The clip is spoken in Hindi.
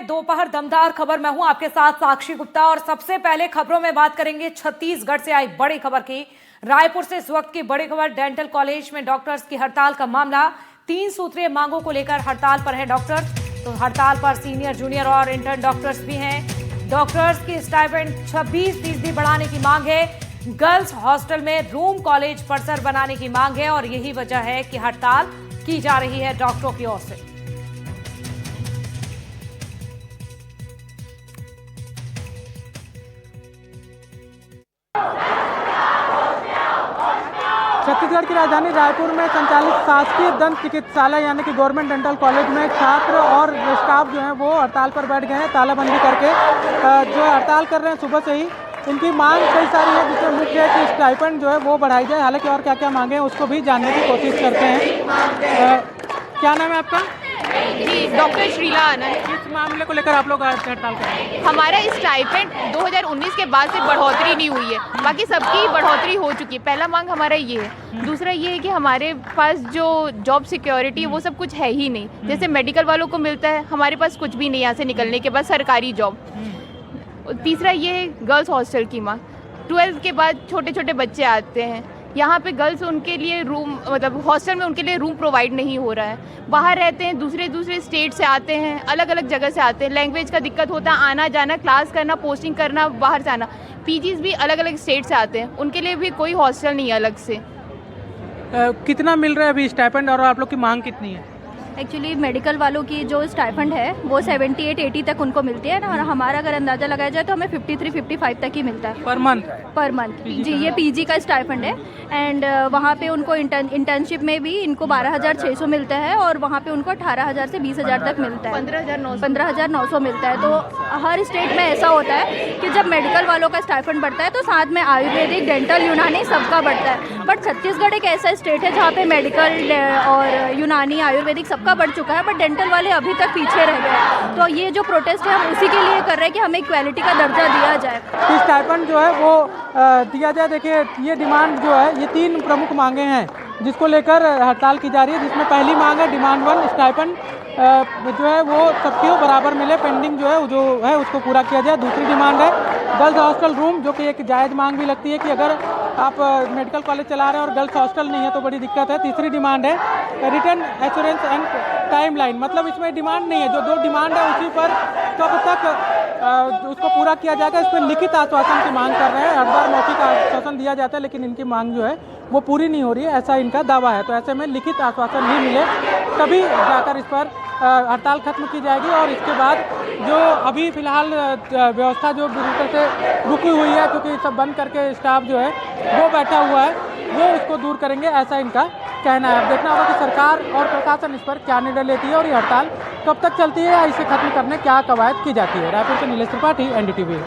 दोपहर दमदार खबर। मैं हूं आपके साथ साक्षी गुप्ता और सबसे पहले खबरों में बात करेंगे छत्तीसगढ़ से आई बड़ी खबर की। रायपुर से इस वक्त की बड़ी खबर, डेंटल कॉलेज में डॉक्टर्स की हड़ताल का मामला। 3 सूत्रीय मांगों को लेकर हड़ताल पर है डॉक्टर्स। तो हड़ताल पर सीनियर, जूनियर और इंटर्न डॉक्टर्स भी हैं। डॉक्टर्स की स्टाइपेंड 26% बढ़ाने की मांग है। गर्ल्स हॉस्टल में रूम कॉलेज परिसर बनाने की मांग है और यही वजह है कि हड़ताल की जा रही है डॉक्टरों की ओर से। छत्तीसगढ़ की राजधानी रायपुर में संचालित शासकीय दंत चिकित्सालय यानी कि गवर्नमेंट डेंटल कॉलेज में छात्र और स्टाफ जो है वो हड़ताल पर बैठ गए हैं, तालाबंदी करके जो हड़ताल कर रहे हैं सुबह से ही। इनकी मांग कई सारी है, जिसमें मुख्य है कि स्टाइपेंड जो है वो बढ़ाई जाए। हालांकि और क्या क्या मांगे हैं उसको भी जानने की कोशिश करते हैं। क्या नाम है आपका? जी, डॉक्टर श्रीला आनंद। किस मामले को लेकर आप लोग हड़ताल कर रहे हैं? हमारा स्टाइपेंड 2019 के बाद से बढ़ोतरी नहीं हुई है, बाकी सबकी बढ़ोतरी हो चुकी है। पहला मांग हमारा ये है। दूसरा ये है कि हमारे पास जो जॉब सिक्योरिटी है वो सब कुछ है ही नहीं। जैसे मेडिकल वालों को मिलता है, हमारे पास कुछ भी नहीं यहाँ से निकलने के बाद सरकारी जॉब। तीसरा ये है गर्ल्स हॉस्टल की मांग। 12th के बाद छोटे छोटे बच्चे आते हैं यहाँ पे, गर्ल्स उनके लिए रूम मतलब हॉस्टल में उनके लिए रूम प्रोवाइड नहीं हो रहा है। बाहर रहते हैं, दूसरे स्टेट से आते हैं, अलग अलग जगह से आते हैं। लैंग्वेज का दिक्कत होता है, आना जाना, क्लास करना, पोस्टिंग करना, बाहर जाना। पीजीज भी अलग अलग स्टेट से आते हैं, उनके लिए भी कोई हॉस्टल नहीं है अलग से। कितना मिल रहा है अभी स्टाइपेंड और आप लोग की मांग कितनी है? एक्चुअली मेडिकल वालों की जो स्टाइफंड है वो 78-80 तक उनको मिलती है ना, और हमारा अगर अंदाज़ा लगाया जाए तो हमें 53-55 तक ही मिलता है पर मंथ। जी, ये पीजी का स्टाइफंड है। एंड वहाँ पे उनको इंटर्नशिप में भी इनको 12,600 मिलता है और वहाँ पे उनको 18,000 से 20,000 तक मिलता है। 15,900 मिलता है। तो हर स्टेट में ऐसा होता है कि जब मेडिकल वालों का स्टाइफंड बढ़ता है तो साथ में आयुर्वेदिक, डेंटल, यूनानी सबका बढ़ता है। बट छत्तीसगढ़ एक ऐसा स्टेट है जहाँ पे मेडिकल और यूनानी, आयुर्वेदिक सबका बढ़ चुका है, बट डेंटल वाले अभी तक पीछे रह गए। तो ये जो प्रोटेस्ट है हम उसी के लिए कर रहे हैं कि हमें इक्वालिटी का दर्जा दिया जाए, स्टाइपेंड जो है वो दिया जाए। देखिए, ये डिमांड जो है, ये 3 प्रमुख मांगे हैं जिसको लेकर हड़ताल की जा रही है। जिसमें पहली मांग है डिमांड 1, स्टाइपेंड जो है वो सबको बराबर मिले, पेंडिंग जो है उसको पूरा किया जाए। दूसरी डिमांड है गर्ल्स हॉस्टल रूम, जो कि एक जायज़ मांग भी लगती है कि अगर आप मेडिकल कॉलेज चला रहे हैं और गर्ल्स हॉस्टल नहीं है तो बड़ी दिक्कत है। तीसरी डिमांड है रिटर्न एश्योरेंस एंड टाइमलाइन, मतलब इसमें डिमांड नहीं है, जो 2 डिमांड है उसी पर कब तक उसको पूरा किया जाएगा, इस पर लिखित आश्वासन की मांग कर रहे हैं। हर बार मौखिक आश्वासन दिया जाता है लेकिन इनकी मांग जो है वो पूरी नहीं हो रही है, ऐसा इनका दावा है। तो ऐसे में लिखित आश्वासन ही मिले तभी जाकर इस पर हड़ताल खत्म की जाएगी। और इसके बाद जो अभी फ़िलहाल व्यवस्था जो बुरी तरह से रुकी हुई है, क्योंकि सब बंद करके स्टाफ जो है वो बैठा हुआ है, वो उसको दूर करेंगे, ऐसा इनका कहना है। अब देखना होगा कि सरकार और प्रशासन इस पर क्या निर्णय लेती है और ये हड़ताल कब तक चलती है या इसे खत्म करने क्या कवायद की जाती है। रायपुर से नीलेश त्रिपाठी, NDTV।